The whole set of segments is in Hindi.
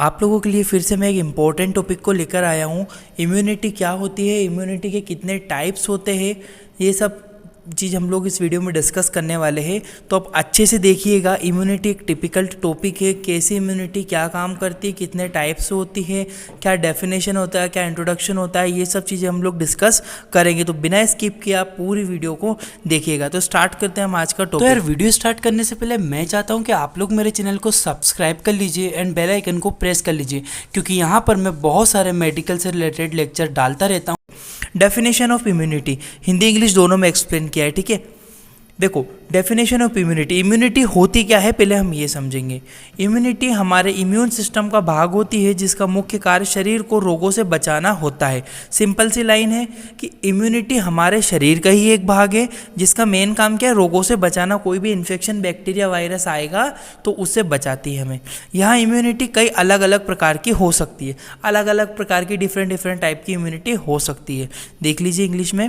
आप लोगों के लिए फिर से मैं एक इम्पॉर्टेंट टॉपिक को लेकर आया हूँ। इम्यूनिटी क्या होती है, इम्यूनिटी के कितने टाइप्स होते हैं, ये सब चीज़ हम लोग इस वीडियो में डिस्कस करने वाले हैं। तो आप अच्छे से देखिएगा। इम्यूनिटी एक टिपिकल टॉपिक है। कैसी इम्यूनिटी क्या काम करती है, कितने टाइप्स होती है, क्या डेफिनेशन होता है, क्या इंट्रोडक्शन होता है, ये सब चीज़ें हम लोग डिस्कस करेंगे। तो बिना स्किप किए आप पूरी वीडियो को देखिएगा। तो स्टार्ट करते हैं हम आज का टॉपिक। तो यार वीडियो स्टार्ट करने से पहले मैं चाहता हूं कि आप लोग मेरे चैनल को सब्सक्राइब कर लीजिए एंड बेल आइकन को प्रेस कर लीजिए, क्योंकि यहां पर मैं बहुत सारे मेडिकल से रिलेटेड लेक्चर डालता रहता हूं। Definition of immunity Hindi English दोनों में एक्सप्लेन किया है, ठीक है। देखो, डेफिनेशन ऑफ इम्यूनिटी, इम्यूनिटी होती क्या है पहले हम ये समझेंगे। इम्यूनिटी हमारे इम्यून सिस्टम का भाग होती है जिसका मुख्य कार्य शरीर को रोगों से बचाना होता है। सिंपल सी लाइन है कि इम्यूनिटी हमारे शरीर का ही एक भाग है जिसका मेन काम क्या है, रोगों से बचाना। कोई भी इन्फेक्शन, बैक्टीरिया, वायरस आएगा तो उससे बचाती है हमें। यहाँ इम्यूनिटी कई अलग अलग प्रकार की हो सकती है, अलग अलग प्रकार की डिफरेंट टाइप की इम्यूनिटी हो सकती है। देख लीजिए इंग्लिश में,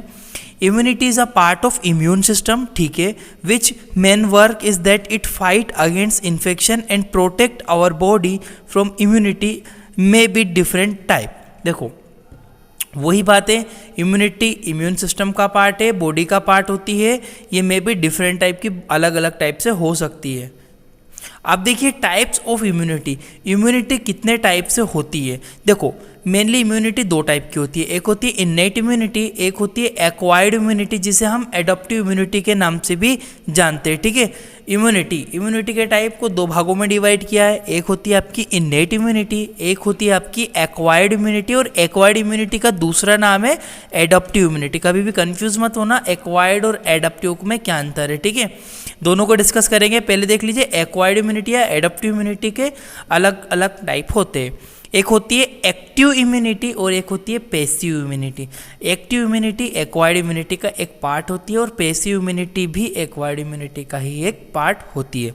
immunity is a part of immune system, ठीक है, which main work is that it fight against infection and protect our body from immunity may be different type। देखो वही बात है, इम्यूनिटी इम्यून सिस्टम का पार्ट है, बॉडी का पार्ट होती है। ये मे बी डिफरेंट टाइप की, अलग अलग टाइप से हो सकती है। अब देखिए टाइप्स ऑफ इम्यूनिटी, इम्यूनिटी कितने टाइप से होती है। देखो मेनली इम्यूनिटी दो टाइप की होती है। एक होती है इन्नेट इम्यूनिटी, एक होती है एक्वायर्ड इम्यूनिटी, जिसे हम एडॉप्टिव इम्यूनिटी के नाम से भी जानते हैं, ठीक है। इम्यूनिटी के टाइप को दो भागों में डिवाइड किया है। एक होती है आपकी इन्नेट इम्यूनिटी, एक होती है आपकी एक्वायर्ड इम्यूनिटी। और एक्वायर्ड इम्यूनिटी का दूसरा नाम है एडॉप्टिव इम्यूनिटी। कभी भी कंफ्यूज मत होना, एक्वायर्ड और एडॉप्टिव में क्या अंतर है, ठीक है। दोनों को डिस्कस करेंगे। पहले देख लीजिए, एक्वायर्ड इम्यूनिटी या एडॉप्टिव इम्यूनिटी के अलग अलग टाइप होते हैं। एक होती है एक्टिव इम्यूनिटी और एक होती है passive immunity. Active immunity acquired immunity का एक पार्ट होती है और पैसिव इम्यूनिटी भी एक्वायर्ड इम्यूनिटी का ही एक पार्ट होती है।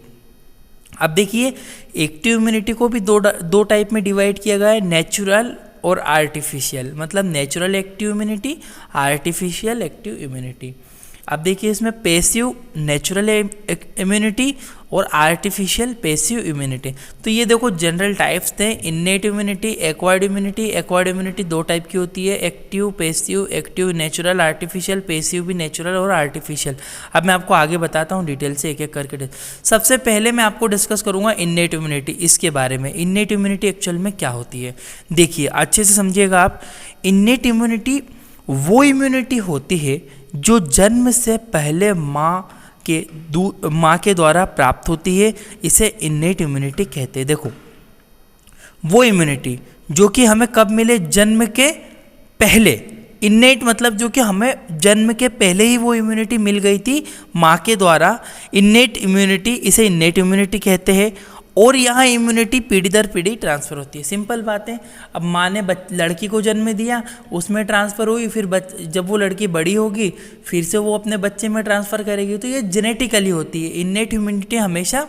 अब देखिए, एक्टिव इम्यूनिटी को भी दो टाइप में डिवाइड किया गया है, नेचुरल और आर्टिफिशियल। मतलब natural active immunity, artificial active immunity. अब देखिए इसमें पैसिव नेचुरल इम्यूनिटी और आर्टिफिशियल पैसिव इम्यूनिटी। तो ये देखो जनरल टाइप्स थे, innate immunity, acquired immunity. Acquired immunity दो टाइप की होती है, active passive. Active natural, artificial. Passive भी नेचुरल और आर्टिफिशियल। अब मैं आपको आगे बताता हूँ डिटेल से, एक एक करके। सबसे पहले मैं आपको डिस्कस करूँगा इन्नेट इम्यूनिटी, इसके बारे में। इन्नेट इम्यूनिटी एक्चुअल में क्या होती है, देखिए अच्छे से समझिएगा आप। इन्नेट इम्यूनिटी वो इम्यूनिटी होती है जो जन्म से पहले माँ के द्वारा प्राप्त होती है, इसे इन्नेट इम्यूनिटी कहते हैं। देखो वो इम्यूनिटी जो कि हमें कब मिले, जन्म के पहले। इन्नेट मतलब जो कि हमें जन्म के पहले ही वो इम्यूनिटी मिल गई थी माँ के द्वारा। इन्नेट इम्यूनिटी, इसे इन्नेट इम्यूनिटी कहते हैं। और यहाँ इम्यूनिटी पीढ़ी दर पीढ़ी ट्रांसफ़र होती है। सिंपल बात है, अब माँ ने लड़की को जन्म दिया, उसमें ट्रांसफ़र हुई, फिर जब वो लड़की बड़ी होगी फिर से वो अपने बच्चे में ट्रांसफ़र करेगी। तो ये जेनेटिकली होती है। इन्नेट इम्यूनिटी हमेशा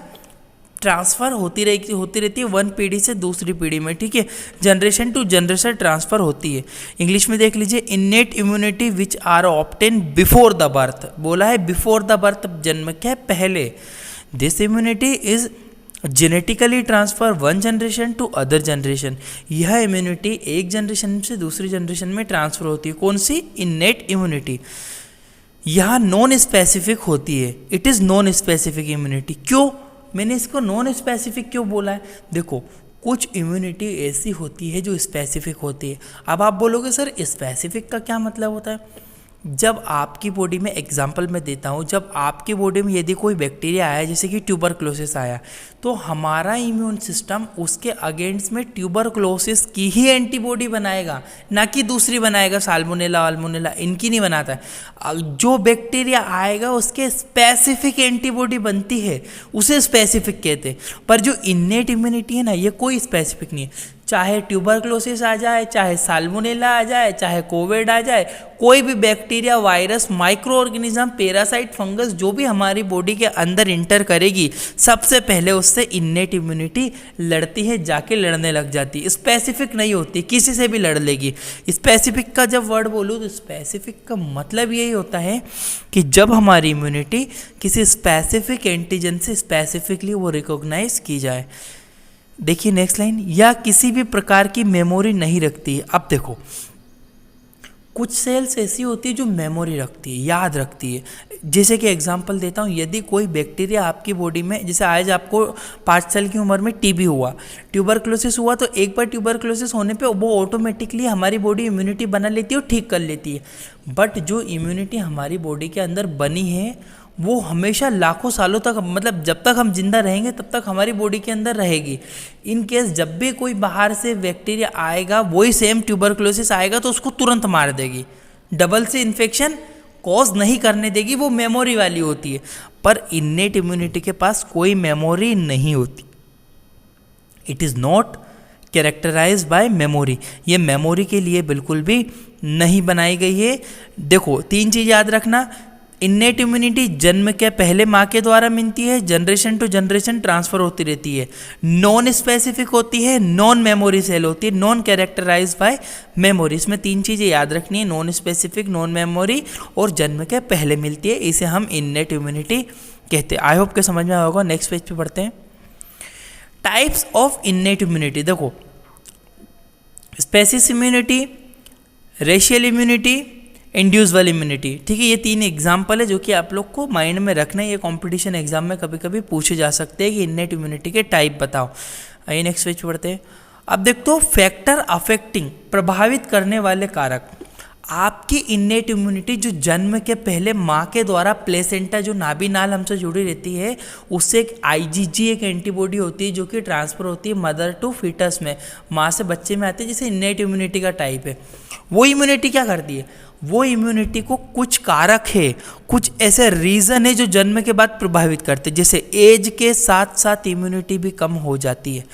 ट्रांसफ़र होती रहती है वन पीढ़ी से दूसरी पीढ़ी में, ठीक है। जनरेशन टू जनरेशन ट्रांसफ़र होती है। इंग्लिश में देख लीजिए, innate immunity which are obtain before the birth. बोला है बिफोर द बर्थ, जन्म के पहले। This immunity is genetically transfer one generation to other generation. यह इम्यूनिटी एक जनरेशन से दूसरी जनरेशन में ट्रांसफर होती है। कौन सी, इन्नेट इम्यूनिटी। यह नॉन स्पेसिफिक होती है, it is non specific immunity. क्यों मैंने इसको नॉन स्पेसिफिक क्यों बोला है, देखो कुछ इम्यूनिटी ऐसी होती है जो स्पेसिफिक होती है। अब आप बोलोगे सर स्पेसिफिक का क्या मतलब होता है। जब आपकी बॉडी में, एग्जाम्पल मैं देता हूँ, जब आपकी बॉडी में यदि कोई बैक्टीरिया आया, जैसे कि ट्यूबरक्लोसिस आया, तो हमारा इम्यून सिस्टम उसके अगेंस्ट में ट्यूबरक्लोसिस की ही एंटीबॉडी बनाएगा, ना कि दूसरी बनाएगा, साल्मोनेला वाल्मोनेला इनकी नहीं बनाता है। जो बैक्टीरिया आएगा उसके स्पेसिफिक एंटीबॉडी बनती है, उसे स्पेसिफिक कहते हैं। पर जो इन्नेट इम्यूनिटी है ना, ये कोई स्पेसिफिक नहीं है। चाहे ट्यूबरक्लोसिस आ जाए, चाहे साल्मोनेला आ जाए, चाहे कोविड आ जाए, कोई भी bacteria, virus, micro organism, parasite, fungus जो भी हमारी बॉडी के अंदर इंटर करेगी, सबसे पहले उससे इन्नेट इम्यूनिटी लड़ती है, जाके लड़ने लग जाती है। स्पेसिफिक नहीं होती, किसी से भी लड़ लेगी। स्पेसिफिक का जब वर्ड बोलूँ तो स्पेसिफिक का मतलब यही होता है कि जब हमारी इम्यूनिटी किसी स्पेसिफिक एंटीजन से स्पेसिफिकली वो रिकॉग्नाइज की जाए। देखिए नेक्स्ट लाइन, या किसी भी प्रकार की मेमोरी नहीं रखती है। अब देखो कुछ सेल्स ऐसी होती है जो मेमोरी रखती है, याद रखती है। जैसे कि एग्जांपल देता हूँ, यदि कोई बैक्टीरिया आपकी बॉडी में, जैसे आज आपको 5 साल की उम्र में टीबी हुआ, ट्यूबरक्लोसिस हुआ, तो एक बार ट्यूबरक्लोसिस होने पे वो ऑटोमेटिकली हमारी बॉडी इम्यूनिटी बना लेती है और ठीक कर लेती है। बट जो इम्यूनिटी हमारी बॉडी के अंदर बनी है वो हमेशा लाखों सालों तक, मतलब जब तक हम जिंदा रहेंगे तब तक हमारी बॉडी के अंदर रहेगी। इन केस जब भी कोई बाहर से बैक्टीरिया आएगा, वही सेम ट्यूबरक्लोसिस आएगा तो उसको तुरंत मार देगी, डबल से इन्फेक्शन कॉज नहीं करने देगी, वो मेमोरी वाली होती है। पर इन्नेट इम्यूनिटी के पास कोई मेमोरी नहीं होती। It is not characterise by memory, ये मेमोरी के लिए बिल्कुल भी नहीं बनाई गई है। देखो 3 चीज़ याद रखना, इन्नेट इम्यूनिटी जन्म के पहले माँ के द्वारा मिलती है, जनरेशन टू जनरेशन ट्रांसफर होती रहती है, नॉन स्पेसिफिक होती है, नॉन मेमोरी सेल होती है, नॉन कैरेक्टराइज बाय मेमोरी। इसमें 3 चीज़ें याद रखनी है, नॉन स्पेसिफिक, नॉन मेमोरी और जन्म के पहले मिलती है, इसे हम इन्नेट इम्यूनिटी कहते हैं। आई होप के समझ में आया होगा। नेक्स्ट पेज पे पढ़ते हैं, टाइप्स ऑफ इन्नेट इम्यूनिटी। देखो species immunity, racial immunity, inducible immunity, ठीक है। ये 3 एग्जाम्पल है जो कि आप लोग को माइंड में रखना है। ये कंपटीशन एग्जाम में कभी कभी पूछे जा सकते हैं कि इन्नेट इम्यूनिटी के टाइप बताओ। आइए नेक्स्ट पेज पढ़ते हैं। अब देखते हो फैक्टर अफेक्टिंग, प्रभावित करने वाले कारक। आपकी इन्नेट इम्यूनिटी जो जन्म के पहले माँ के द्वारा प्लेसेंटा, जो नाभि नाल हमसे जुड़ी रहती है, उससे एक आईजीजी एक एंटीबॉडी होती है जो कि ट्रांसफर होती है मदर टू फीटस में, माँ से बच्चे में आती है, जिसे इन्नेट इम्यूनिटी का टाइप है। वो इम्यूनिटी क्या करती है, वो इम्यूनिटी को कुछ कारक है, कुछ ऐसे रीज़न है जो जन्म के बाद प्रभावित करते हैं। जैसे एज के साथ साथ इम्यूनिटी भी कम हो जाती है।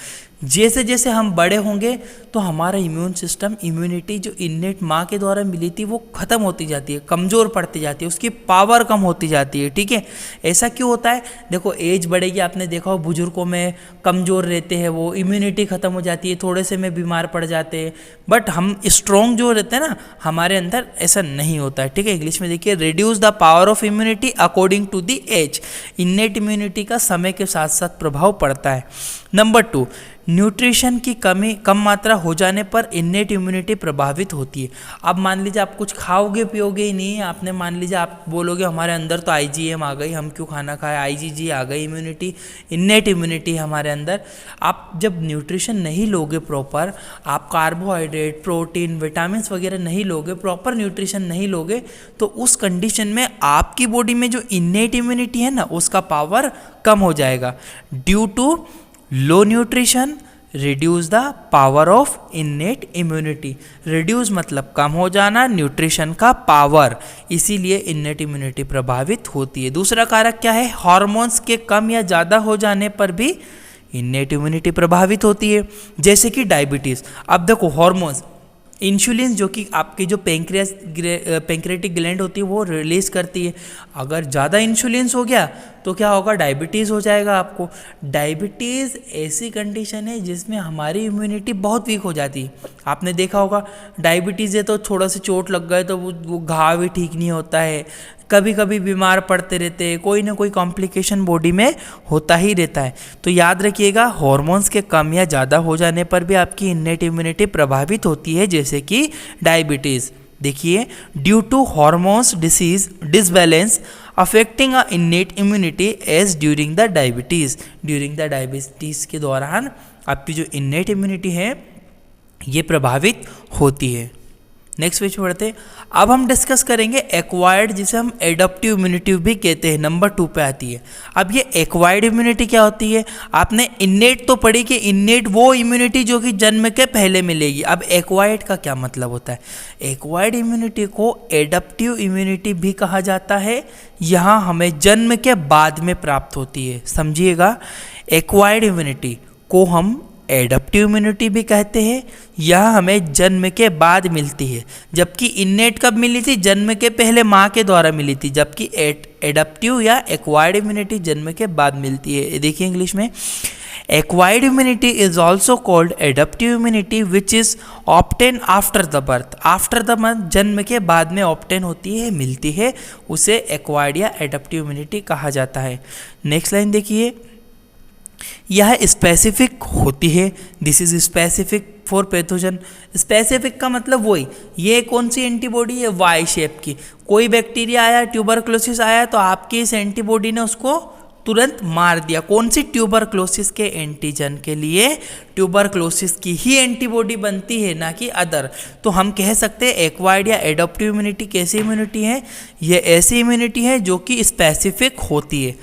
जैसे जैसे हम बड़े होंगे तो हमारा इम्यून सिस्टम, इम्यूनिटी जो इन्नेट माँ के द्वारा मिली थी वो ख़त्म होती जाती है, कमज़ोर पड़ती जाती है, उसकी पावर कम होती जाती है, ठीक है। ऐसा क्यों होता है, देखो एज बढ़ेगी, आपने देखा हो बुजुर्गों में कमज़ोर रहते हैं, वो इम्यूनिटी ख़त्म हो जाती है, थोड़े से में बीमार पड़ जाते हैं। बट हम स्ट्रॉन्ग जो रहते हैं ना हमारे अंदर, ऐसा नहीं होता है, ठीक है। इंग्लिश में देखिए, reduce the power of immunity according to the age. Innate immunity का समय के साथ साथ प्रभाव पड़ता है। नंबर 2, न्यूट्रिशन की कम मात्रा हो जाने पर इन्नेट इम्यूनिटी प्रभावित होती है। अब मान लीजिए आप कुछ खाओगे पियोगे ही नहीं, आपने मान लीजिए आप बोलोगे हमारे अंदर तो आईजीएम आ गई, हम क्यों खाना खाए, आईजीजी आ गई, इम्यूनिटी, इन्नेट इम्यूनिटी हमारे अंदर। आप जब न्यूट्रिशन नहीं लोगे प्रॉपर, आप कार्बोहाइड्रेट, प्रोटीन, विटामिन वगैरह नहीं लोगे, प्रॉपर न्यूट्रिशन नहीं लोगे, तो उस कंडीशन में आपकी बॉडी में जो इन्नेट इम्यूनिटी है ना उसका पावर कम हो जाएगा। Due to low nutrition reduce the power of innate immunity. Reduce मतलब कम हो जाना, न्यूट्रिशन का पावर, इसीलिए इन्नेट इम्यूनिटी प्रभावित होती है। दूसरा कारक क्या है, हार्मोन्स के कम या ज़्यादा हो जाने पर भी इन्नेट इम्यूनिटी प्रभावित होती है, जैसे कि डायबिटीज़। अब देखो हार्मोन्स, इंसुलिन जो कि आपकी जो पैंक्रियाटिक ग्लैंड होती है वो रिलीज करती है। अगर ज़्यादा इंसुलिन हो गया तो क्या होगा, डायबिटीज़ हो जाएगा आपको। डायबिटीज़ ऐसी कंडीशन है जिसमें हमारी इम्यूनिटी बहुत वीक हो जाती है। आपने देखा होगा डायबिटीज़ है तो थोड़ा सा चोट लग गए तो वो घाव भी ठीक नहीं होता है, कभी कभी बीमार पड़ते रहते हैं, कोई ना कोई कॉम्प्लिकेशन बॉडी में होता ही रहता है। तो याद रखिएगा, हार्मोन्स के कम या ज़्यादा हो जाने पर भी आपकी इन्नेट इम्यूनिटी प्रभावित होती है, जैसे कि डायबिटीज़। देखिए, due to hormones disease disbalance affecting a innate immunity as during the diabetes. During the diabetes के दौरान आपकी जो इन्नेट इम्यूनिटी है ये प्रभावित होती है। नेक्स्ट पेज पढ़ते हैं। अब हम डिस्कस करेंगे एक्वायर्ड, जिसे हम एडप्टिव इम्यूनिटी भी कहते हैं, नंबर 2 पे आती है। अब ये एक्वायर्ड इम्यूनिटी क्या होती है, आपने इन्नेट तो पढ़ी कि इन्नेट वो इम्यूनिटी जो कि जन्म के पहले मिलेगी। अब एक्वायर्ड का क्या मतलब होता है, एक्वायर्ड इम्यूनिटी को एडप्टिव इम्यूनिटी भी कहा जाता है। यहाँ हमें जन्म के बाद में प्राप्त होती है, समझिएगा। एक्वायर्ड इम्यूनिटी को हम एडप्टिव इम्यूनिटी भी कहते हैं, यह हमें जन्म के बाद मिलती है। जबकि इन्नेट कब मिली थी, जन्म के पहले माँ के द्वारा मिली थी, जबकि एडप्टिव या एक्वायर्ड इम्यूनिटी जन्म के बाद मिलती है। देखिए इंग्लिश में, acquired immunity is also called adaptive immunity which is obtain after the birth. After the birth, जन्म के बाद में ऑब्टेन होती है, मिलती है, उसे एक्वायर्ड या एडप्टिव इम्यूनिटी कहा जाता है। नेक्स्ट लाइन देखिए, यह स्पेसिफिक होती है। This is specific for pathogen. Specific का मतलब वही, ये कौन सी एंटीबॉडी है, वाई शेप की। कोई बैक्टीरिया आया, ट्यूबरक्लोसिस आया, तो आपकी इस एंटीबॉडी ने उसको तुरंत मार दिया। कौन सी, ट्यूबरक्लोसिस के एंटीजन के लिए ट्यूबरक्लोसिस की ही एंटीबॉडी बनती है, ना कि अदर। तो हम कह सकते हैं एक्वायर्ड या एडॉप्टिव इम्यूनिटी कैसी इम्यूनिटी है, यह ऐसी इम्यूनिटी है जो कि स्पेसिफिक होती है।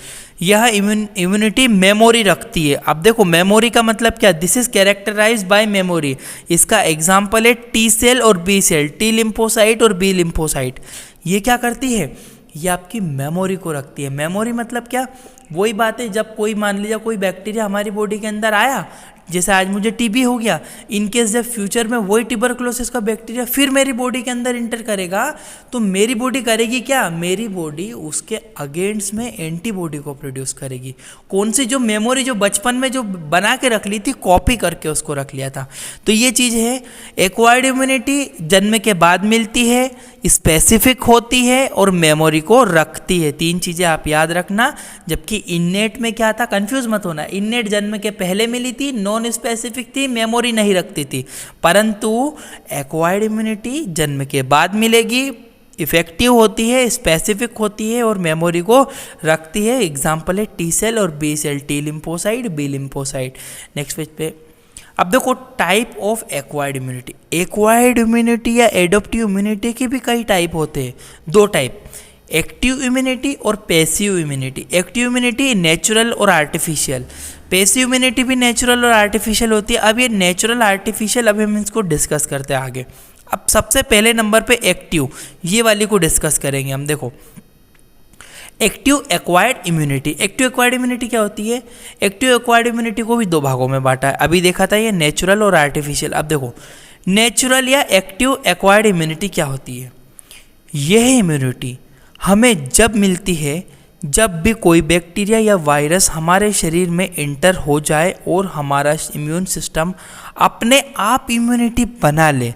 यह इम्यूनिटी मेमोरी रखती है। अब देखो मेमोरी का मतलब क्या, this is characterised by memory. इसका एग्जाम्पल है टी सेल और बी सेल, टी लिम्फोसाइट और बी लिम्फोसाइट। ये क्या करती है, ये आपकी मेमोरी को रखती है। मेमोरी मतलब क्या, वही बात है, जब कोई मान लीजिए कोई बैक्टीरिया हमारी बॉडी के अंदर आया, जैसे आज मुझे टीबी हो गया, इनकेस जब फ्यूचर में वही ट्यूबरक्लोसिस का बैक्टीरिया फिर मेरी बॉडी के अंदर इंटर करेगा, तो मेरी बॉडी करेगी क्या, मेरी बॉडी उसके अगेंस्ट में एंटीबॉडी को प्रोड्यूस करेगी। कौन सी, जो मेमोरी जो बचपन में जो बना के रख ली थी, कॉपी करके उसको रख लिया था। तो ये चीज़ है, एक्वायर्ड इम्यूनिटी जन्म के बाद मिलती है, स्पेसिफिक होती है और मेमोरी को रखती है। तीन चीज़ें आप याद रखना। जबकि इननेट में क्या था, कंफ्यूज मत होना, इननेट जन्म के पहले मिली थी, नॉन स्पेसिफिक थी, मेमोरी नहीं रखती थी। परंतु एक्वायर्ड इम्यूनिटी जन्म के बाद मिलेगी, इफेक्टिव होती है, स्पेसिफिक होती है और मेमोरी को रखती है। एग्जाम्पल है टी सेल और B cell, T lymphocyte, B lymphocyte. Next page पे अब देखो type of acquired immunity. Acquired immunity या एडॉप्टिव इम्यूनिटी के भी कई टाइप होते हैं, दो टाइप, एक्टिव इम्यूनिटी और passive immunity. Active immunity natural और आर्टिफिशियल, पैसिव इम्यूनिटी भी नेचुरल और आर्टिफिशियल होती है। अब ये नेचुरल आर्टिफिशियल, अब हम इसको डिस्कस करते हैं आगे। अब सबसे पहले नंबर पे एक्टिव, ये वाली को डिस्कस करेंगे हम। देखो active acquired immunity. Active acquired immunity क्या होती है, एक्टिव एक्वायर्ड इम्यूनिटी को भी दो भागों में बांटा है। अभी देखा था ये नेचुरल और आर्टिफिशियल। अब देखो नेचुरल या एक्टिव एक्वायर्ड इम्यूनिटी क्या होती है, यह इम्यूनिटी हमें जब मिलती है जब भी कोई बैक्टीरिया या वायरस हमारे शरीर में इंटर हो जाए और हमारा इम्यून सिस्टम अपने आप इम्यूनिटी बना ले,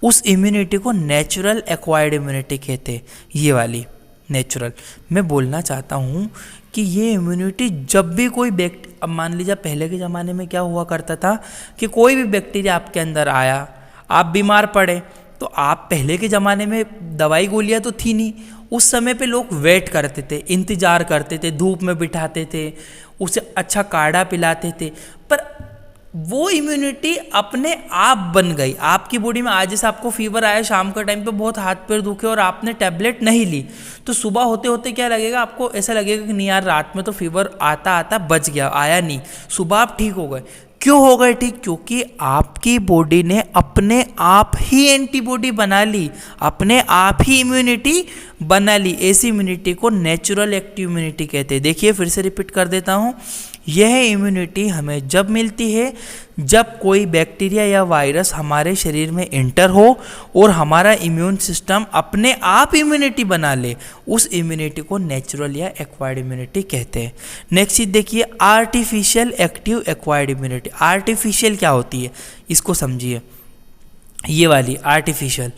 उस इम्यूनिटी को नेचुरल एक्वायर्ड इम्यूनिटी कहते हैं। ये वाली नेचुरल, मैं बोलना चाहता हूँ कि ये इम्यूनिटी जब भी कोई अब मान लीजिए पहले के ज़माने में क्या हुआ करता था कि कोई भी बैक्टीरिया आपके अंदर आया, आप बीमार पड़े, तो आप पहले के ज़माने में दवाई गोलियाँ तो थी नहीं, उस समय पे लोग वेट करते थे, इंतज़ार करते थे, धूप में बिठाते थे, उसे अच्छा काढ़ा पिलाते थे, पर वो इम्यूनिटी अपने आप बन गई आपकी बॉडी में। आज जैसे आपको फीवर आया, शाम के टाइम पे बहुत हाथ पैर दुखे और आपने टैबलेट नहीं ली, तो सुबह होते होते क्या लगेगा आपको, ऐसा लगेगा कि नहीं यार रात में तो फीवर आता आता बच गया, आया नहीं, सुबह आप ठीक हो गए। क्यों हो गए ठीक, क्योंकि आपकी बॉडी ने अपने आप ही एंटीबॉडी बना ली, अपने आप ही इम्यूनिटी बना ली। ऐसी इम्यूनिटी को नेचुरल एक्टिव इम्यूनिटी कहते हैं। देखिए फिर से रिपीट कर देता हूँ, यह इम्यूनिटी हमें जब मिलती है जब कोई बैक्टीरिया या वायरस हमारे शरीर में इंटर हो और हमारा इम्यून सिस्टम अपने आप इम्यूनिटी बना ले, उस इम्यूनिटी को नेचुरल या एक्वायर्ड इम्यूनिटी कहते हैं। नेक्स्ट चीज देखिए, artificial active acquired immunity. Artificial क्या होती है, इसको समझिए। ये वाली आर्टिफिशियल,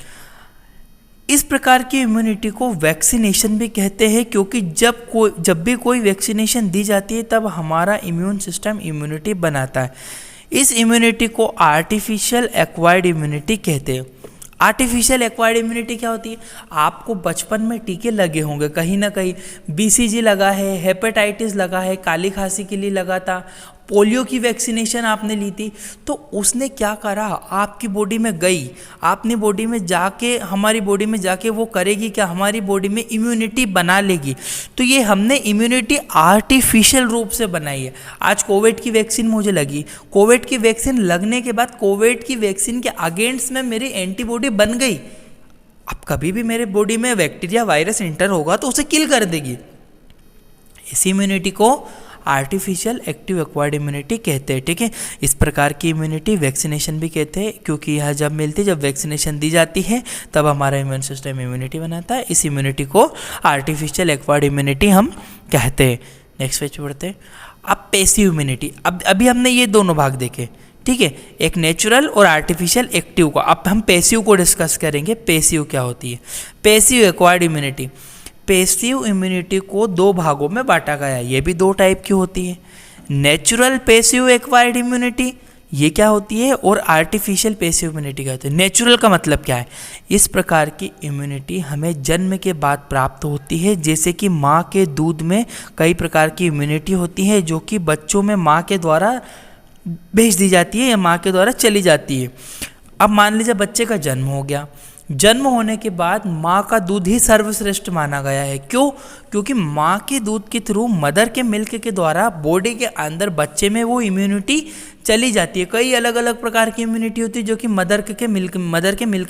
इस प्रकार की इम्यूनिटी को वैक्सीनेशन भी कहते हैं, क्योंकि जब भी कोई वैक्सीनेशन दी जाती है तब हमारा इम्यून सिस्टम इम्यूनिटी बनाता है। इस इम्यूनिटी को आर्टिफिशियल एक्वायर्ड इम्यूनिटी कहते हैं। आर्टिफिशियल एक्वायर्ड इम्यूनिटी क्या होती है, आपको बचपन में टीके लगे होंगे कहीं ना कहीं, बीसीजी लगा है, हेपेटाइटिस लगा है, काली खांसी के लिए लगा था, पोलियो की वैक्सीनेशन आपने ली थी, तो उसने क्या करा, आपकी बॉडी में गई, आपने बॉडी में जाके, हमारी बॉडी में जाके वो करेगी क्या, हमारी बॉडी में इम्यूनिटी बना लेगी। तो ये हमने इम्यूनिटी आर्टिफिशियल रूप से बनाई है। आज कोविड की वैक्सीन मुझे लगी, कोविड की वैक्सीन लगने के बाद कोविड की वैक्सीन के अगेंस्ट में मेरी एंटीबॉडी बन गई। अब कभी भी मेरे बॉडी में बैक्टीरिया वायरस इंटर होगा तो उसे किल कर देगी। इसी इम्यूनिटी को आर्टिफिशियल एक्टिव एक्वायर्ड इम्यूनिटी कहते हैं। ठीक है, इस प्रकार की इम्यूनिटी वैक्सीनेशन भी कहते हैं, क्योंकि यह जब मिलती है, जब वैक्सीनेशन दी जाती है तब हमारा इम्यून सिस्टम इम्यूनिटी बनाता है। इस इम्यूनिटी को आर्टिफिशियल एक्वायर्ड इम्यूनिटी हम कहते हैं। नेक्स्ट पेज पढ़ते हैं। अब पैसिव इम्यूनिटी, अब अभी हमने ये दोनों भाग देखे, ठीक है, एक नेचुरल और आर्टिफिशियल एक्टिव को। अब हम पैसिव को डिस्कस करेंगे। पैसिव क्या होती है, passive acquired immunity. Passive immunity को दो भागों में बांटा गया है, ये भी दो टाइप की होती है। नेचुरल पैसिव एक्वायर्ड इम्यूनिटी ये क्या होती है, और आर्टिफिशियल पैसिव इम्यूनिटी क्या होती है। नेचुरल का मतलब क्या है, इस प्रकार की इम्यूनिटी हमें जन्म के बाद प्राप्त होती है, जैसे कि माँ के दूध में कई प्रकार की इम्यूनिटी होती है जो कि बच्चों में माँ के द्वारा भेज दी जाती है या माँ के द्वारा चली जाती है। अब मान लीजिए बच्चे का जन्म हो गया, जन्म होने के बाद माँ का दूध ही सर्वश्रेष्ठ माना गया है। क्यों? क्योंकि माँ के दूध के थ्रू, मदर के मिल्क के द्वारा बॉडी के अंदर बच्चे में वो इम्यूनिटी चली जाती है। कई अलग अलग प्रकार की इम्यूनिटी होती है जो कि मदर के मिल्क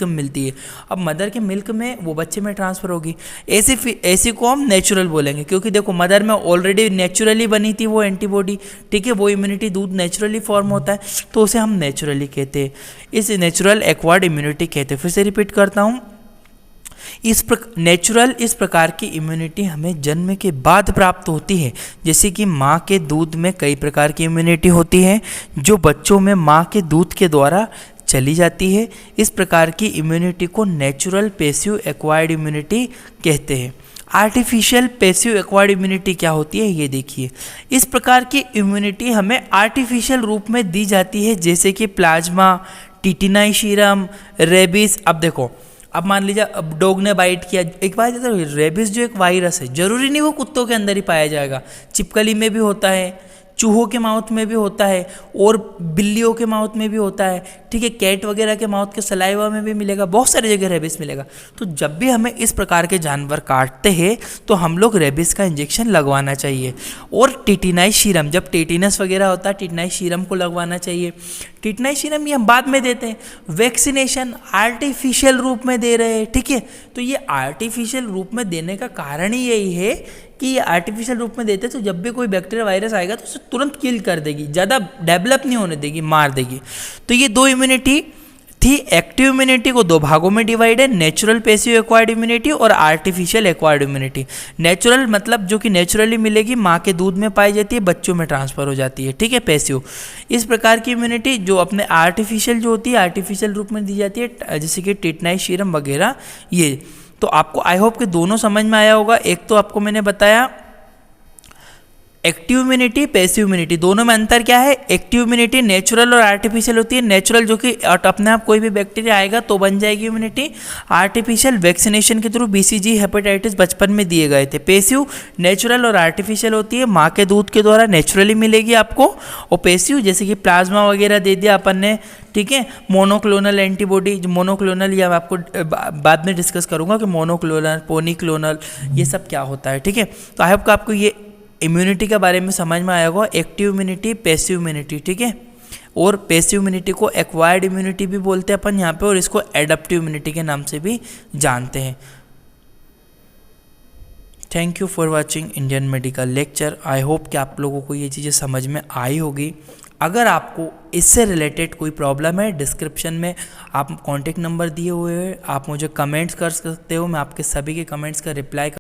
में मिलती है। अब मदर के मिल्क में वो बच्चे में ट्रांसफ़र होगी। ऐसी को हम नेचुरल बोलेंगे, क्योंकि देखो मदर में ऑलरेडी नेचुरली बनी थी वो एंटीबॉडी, ठीक है, वो इम्यूनिटी दूध नेचुरली फॉर्म होता है, तो उसे हम नेचुरली कहते हैं। इस नेचुरल एक्वायर्ड इम्यूनिटी कहते हैं। फिर से रिपीट करता हूँ, नेचुरल इस प्रकार की इम्यूनिटी हमें जन्म के बाद प्राप्त होती है, जैसे कि माँ के दूध में कई प्रकार की इम्यूनिटी होती है जो बच्चों में माँ के दूध के द्वारा चली जाती है। इस प्रकार की इम्यूनिटी को नेचुरल पैसिव एक्वायर्ड इम्यूनिटी कहते हैं। आर्टिफिशियल पैसिव एक्वायर्ड इम्यूनिटी क्या होती है ये देखिए। इस प्रकार की इम्यूनिटी हमें आर्टिफिशियल रूप में दी जाती है, जैसे कि प्लाज्मा, टिटिनाई सीरम, रेबीज। अब देखो, अब मान लीजिए अब डॉग ने बाइट किया, एक बात है, तो रेबीज जो एक वायरस है, जरूरी नहीं वो कुत्तों के अंदर ही पाया जाएगा, छिपकली में भी होता है, चूहों के माउथ में भी होता है, और बिल्लियों के माउथ में भी होता है, ठीक है, कैट वगैरह के माउथ के सलाइवा में भी मिलेगा, बहुत सारी जगह रेबीज मिलेगा। तो जब भी हमें इस प्रकार के जानवर काटते हैं तो हम लोग रेबीज का इंजेक्शन लगवाना चाहिए। और टिटिनाई सीरम, जब टिटिनस वगैरह होता है टिटिनाई सीरम को लगवाना चाहिए। टिटिनाई सीरम ये हम बाद में देते हैं। वैक्सीनेशन आर्टिफिशियल रूप में दे रहे हैं, ठीक है, तो ये आर्टिफिशियल रूप में देने का कारण ही यही है कि ये आर्टिफिशियल रूप में देते हैं, तो जब भी कोई बैक्टीरिया वायरस आएगा तो उसे तुरंत किल कर देगी, ज़्यादा डेवलप नहीं होने देगी, मार देगी। तो ये दो इम्यूनिटी थी। एक्टिव इम्यूनिटी को दो भागों में डिवाइड है, नेचुरल पैसिव एक्वायर्ड इम्यूनिटी और आर्टिफिशियल एक्वायर्ड इम्यूनिटी। नेचुरल मतलब जो कि नेचुरली मिलेगी, माँ के दूध में पाई जाती है, बच्चों में ट्रांसफर हो जाती है, ठीक है, पैसिव। इस प्रकार की इम्यूनिटी जो अपने आर्टिफिशियल जो होती है, आर्टिफिशियल रूप में दी जाती है, जैसे कि टिटिनाई सीरम वगैरह। ये तो आपको आई होप कि दोनों समझ में आया होगा। एक तो आपको मैंने बताया एक्टिव इम्यूनिटी, पैसिव इम्यूनिटी, दोनों में अंतर क्या है। एक्टिव इम्यूनिटी नेचुरल और आर्टिफिशियल होती है। नेचुरल जो कि अपने आप कोई भी बैक्टीरिया आएगा तो बन जाएगी इम्यूनिटी। आर्टिफिशियल वैक्सीनेशन के थ्रू BCG हेपेटाइटिस बचपन में दिए गए थे। पैसिव नेचुरल और आर्टिफिशियल होती है, माँ के दूध के द्वारा नेचुरली मिलेगी आपको। और पैसिव जैसे कि प्लाज्मा वगैरह दे दिया अपन ने, ठीक है, मोनोक्लोनल एंटीबॉडी, मोनोक्लोनल या आपको बाद में डिस्कस करूंगा कि मोनोक्लोनल, पोनीक्लोनल, ये सब क्या होता है, ठीक है। तो आई होप कि आपको ये इम्यूनिटी के बारे में समझ में आया होगा। एक्टिव इम्यूनिटी, पैसिव इम्यूनिटी, ठीक है। और पैसिव इम्यूनिटी को एक्वायर्ड इम्यूनिटी भी बोलते हैं अपन यहाँ पे, और इसको एडेप्टिव इम्यूनिटी के नाम से भी जानते हैं। Thank you for watching Indian medical lecture. I hope कि आप लोगों को ये चीज़ें समझ में आई होगी। अगर आपको इससे रिलेटेड कोई प्रॉब्लम है, डिस्क्रिप्शन में आप कॉन्टेक्ट नंबर दिए हुए हैं, आप मुझे कमेंट्स कर सकते हो, मैं आपके सभी के कमेंट्स का रिप्लाई